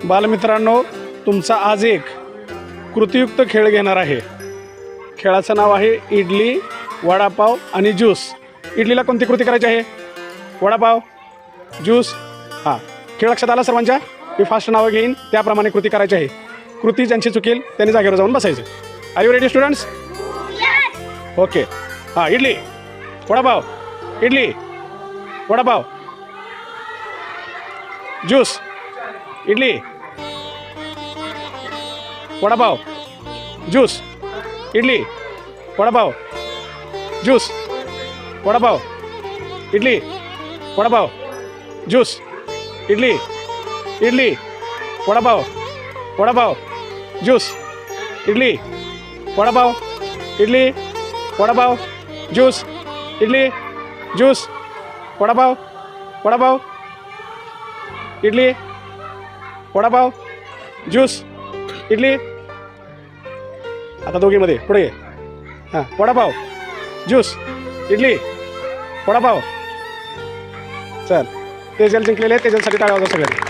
बालमित्रांनो, तुमचा आज एक कृतीयुक्त खेळ घेणार आहे. खेळाचं नाव आहे इडली, वडापाव आणि ज्यूस. इडलीला कोणती कृती करायची आहे? वडापाव, ज्यूस. हां, खेळ लक्षात आला सर्वांच्या? मी फास्ट नावं घेईन त्याप्रमाणे कृती करायची आहे. कृती ज्यांची चुकेल त्यांनी जागेवर जाऊन बसायचं. Are you ready students? Okay. हां, idli, vada pav, idli, vada pav, juice, idli, vada pav, juice, idli, vada pav, juice, vada pav, idli, vada pav, juice, idli, idli, vada pav, vada pav, juice, idli, vada pav, idli, vada pav, juice, idli, juice, vada pav, vada pav, idli, vada pav, juice, idli. आता दोघीमध्ये पुढे ये. हां, वडापाव, ज्यूस, इडली, वडापाव. चल, तेजल जिंकलेले, तेजलसाठी टाळा वाजवा सगळे.